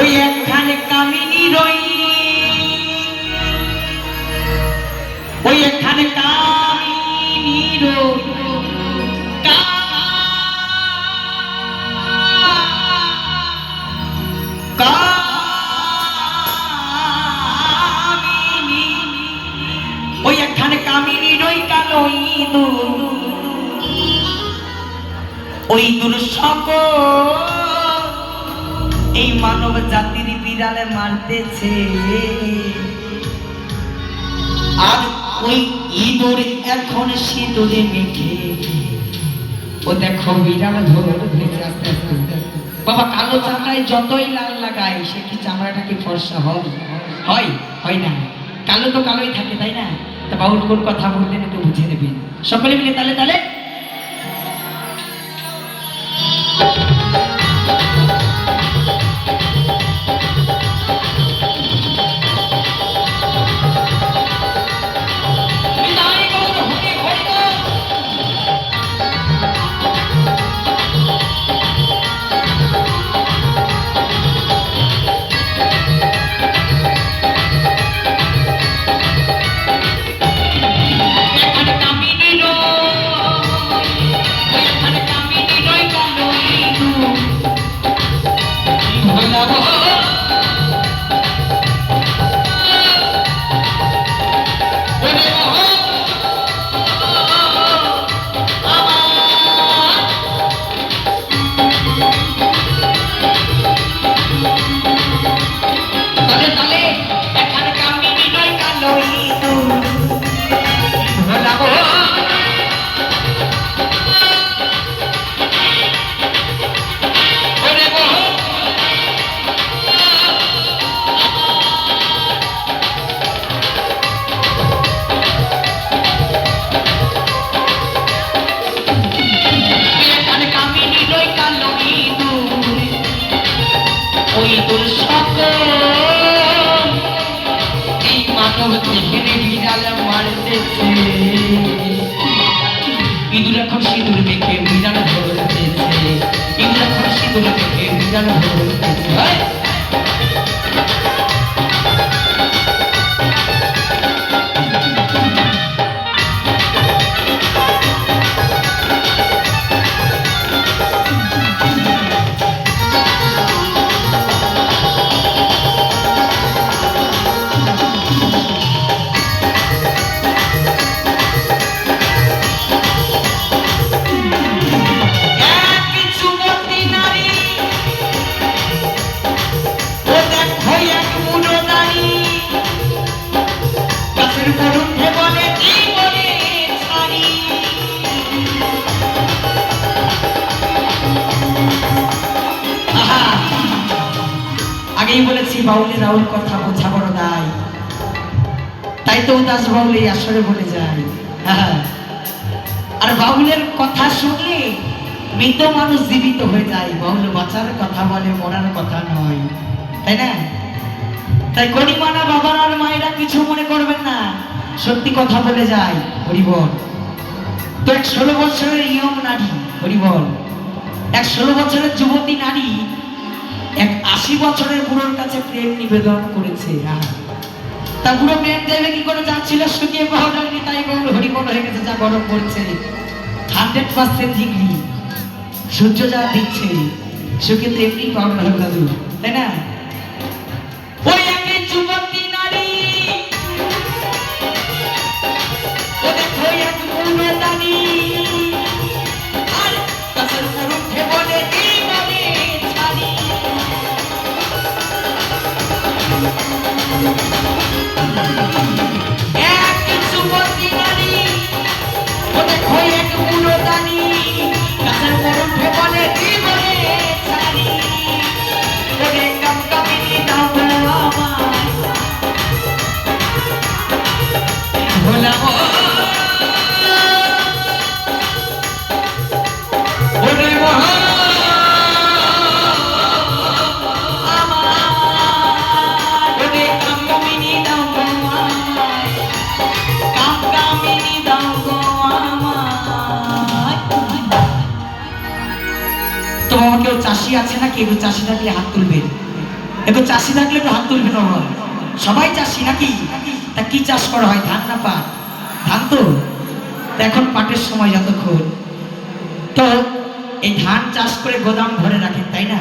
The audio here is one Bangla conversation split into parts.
ওই একখানে কামিনী রই, ওই একখানে কামিনী রই, ওই একখানে কামিনী রই কালো ইঁদুর, ওই ইঁদুর সকল এই মানব জাতির বিড়ালে মারতেছে। আর ওই ইঁদুর এখন সিঁদুরে মেখে, ও দেখো বিড়াল ধরতেছে আস্তে আস্তে আস্তে। বাবা কালো চামড়ায় যতই লাল লাগায় সে কি চামড়াটা কি ফর্সা হয়? হয় হয় না? কালো তো কালোই থাকে, তাই না? তা বাউল কোন কথা বললেন একটু বুঝে নেবেন সকলে মিলে তালে তালে। ইঁদুর এখন সিঁদুর মেখে বিড়াল ধরতেছে, ইঁদুর এখন সিঁদুর মেখে বিড়াল ধরতেছে। আগেই বলেছি বাউলের রাউল কথা বোঝা বড় দায়, তাই তো উদাস বাউল এই আসরে বলে যায়। আর বাউলের কথা শুনলে মৃত মানুষ জীবিত হয়ে যায়। বাউল বাঁচার কথা বলে, মরার কথা নয়, তাই না? তাই গরিমানা বাবার আর মায়েরা কিছু মনে করবেন না, সত্যি কথা বলে যায়। হরিবল। তো এক 16 বছরের ইয়ং নারী, হরিবল, এক 16 বছরের যুবতী নারী এক 80 বছরের বুড়োর কাছে প্রেম নিবেদন করেছে। তা বুড়ো প্রেম দেবে কি করে? যাচ্ছিল শুকিয়ে পাউডার নি, তাই গৌর হরিবল হয়ে গেছে, যা গরম পড়ছে 100% ডিগ্রি, সূর্য যা দিচ্ছে শুকিয়ে তো এমনি পাউডার হয়ে গেল, তাই না? ওই একই যুবতী নারী, ও দেখো এক বুড়ো দানি, আর কাছের উপর উঠে বলে এই বলে ছাড়ি। এক যুবতী নারী, ও দেখো এক বুড়ো দানি, কাছের উপর উঠে বলে এই বলে ছাড়ি। ওরে কাম কামিনী দাও আমায়, ভোলা ওরে মহা কেউ চাষি আছে না? কেউ চাষিটা দিয়ে হাত তুলবেন। একটু চাষি থাকলে একটু হাত তুলবে না হয়, সবাই চাষি নাকি? তা কি চাষ করা হয়, ধান না পাট? ধান তো। এখন পাটের সময় যতক্ষণ, তো এই ধান চাষ করে গোদাম ভরে রাখেন তাই না?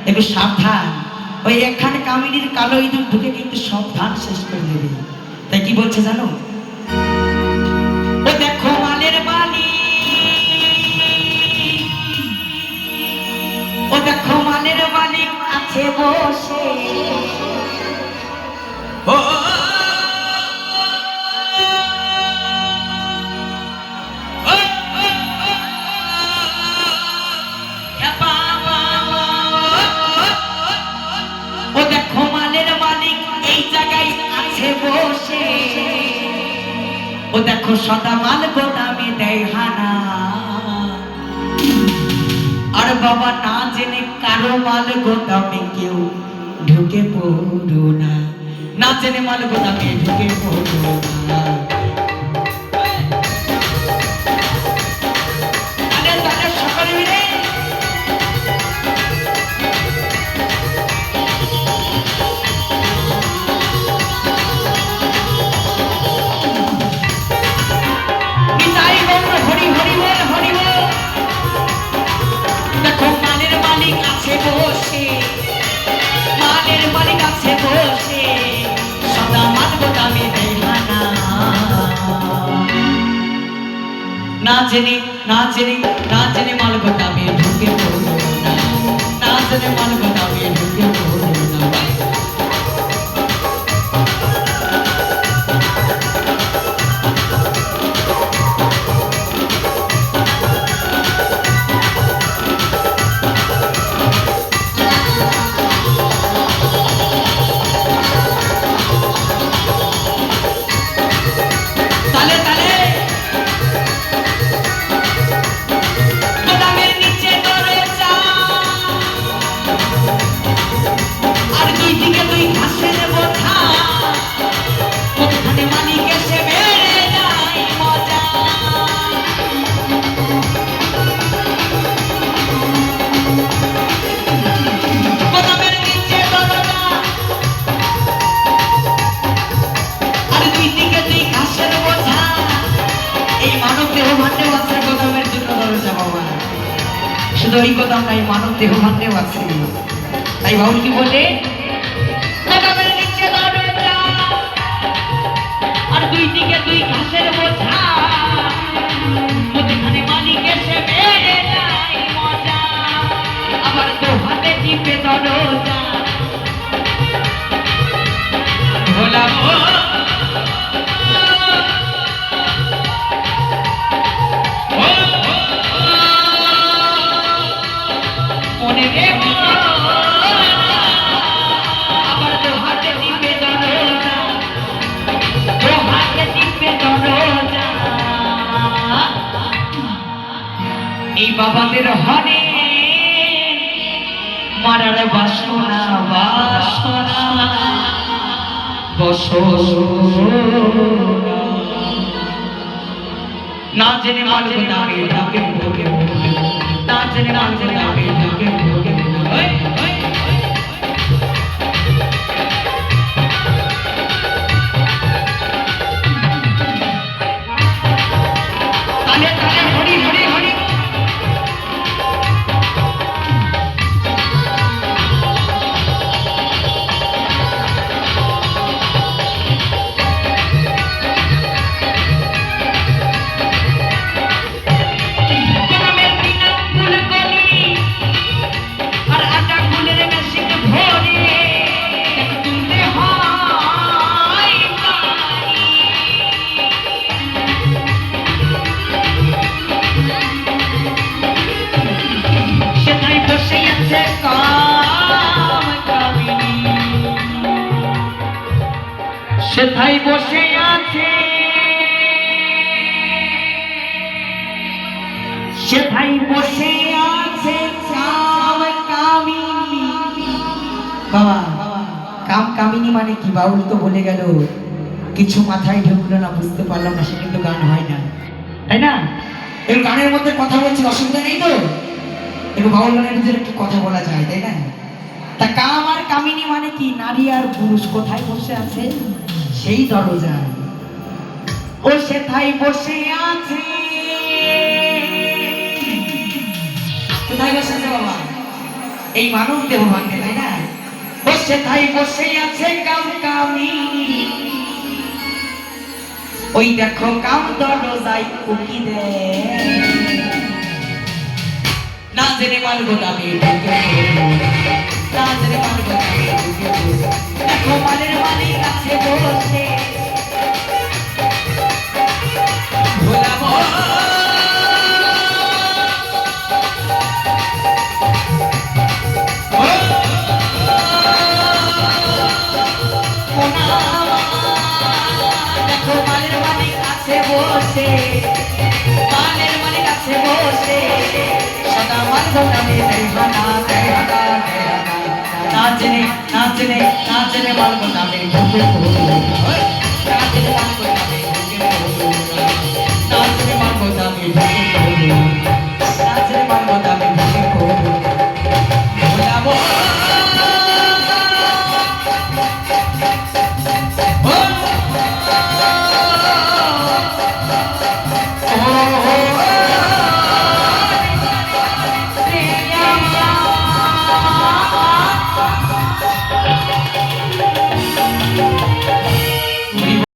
একটু সাবধান, ওই এখানে কামিনীর কালো ইঁদুর ঢুকে কিন্তু সব ধান শেষ করে দেবে। তাই কি বলছে জানো? ও দেখো মালের বালি, ও দেখো মালের মালিক আছে বসে, ও ও দেখো মালের মালিক এই জায়গায় আছে বসে, ও দেখো সদা মাল গোদামে দেয় হানা, আর বাবা না জেনে কারো মাল গোদামে কেউ ঢুকে পড়ো না, না জেনে মাল গোদামে ঢুকে পড়ো না। সকলে মিলে হরি হরি বল, হরি বল। দেখো মালের মালিক আছে বসে, মালের মালিক আছে বসে, সদা মাল গোদামে দেয় হানা, না জেনে না জেনে না জেনে মাল গোদামে ঢুকে পড়ো না, না জেনে মাল গোদামে ঢুকে পড়ো না। শুধু ওই গোদাম নাই, মানব দেহ ভান্ডেও আছে। তাই বাউল কি বলে, গোদামের নিচে দরজা আর দুই দিকে দুই ঘাসের বোঝা, মধ্যখানে মালিক এসে মেরে যায় মজা, আবার দু হাতে টিপে দরজা, ভোলা মনে রে আবার দু হাতে টিপে দরজা, দু হাতে টিপে দরজা। এই বাবাদের হরে মারার বাসনা বাসনা বসো না জেনে মাল গোদামে ঢুকে ঢুকে, না জেনে মাল গোদামে ঢুকে ঢুকে। তালে তালে হরি হরি হরি। সেথায় বসে আছে, সেথায় বসে আছে কাম কামিনী। বাবা কাম কামিনী মানে কি? বাউল তো বলে গেল, কিছু মাথায় ঢুকলো না, বুঝতে পারলাম না, সে কিন্তু গান হয় না, তাই না? এই গানের মধ্যে কথা বলছি, অসুবিধা নেই তো? একটু বাউল গানের ভিতরে একটু কথা বলা যায়, তাই না? তা কাম আর কামিনী মানে কি? নারী আর পুরুষ কোথায় বসে আছে? সেই দরজায় ও সেথায় বসে আছে। কোথায় বসে আছে বাবা? এই মানব দেহ ভাঙে, তাই না? ও সেথায় বসে আছে কামিনী, ওই দেখো কাম দরজায় উকি দে। না জেনে মারবো আমি ঢুকে, না জেনে মারবো আমি ঢুকে। দেখো মালের মালিক আছে বসে, ভোলাবো দেখো মালের মালিক আছে বসে, মালের মালিক আছে বসে। সদা মারবো আমি দেহানা দেহানা দেহানা, না জেনে না জেনে না জেনে মারবো আমি ঢুকে, না জেনে মারবো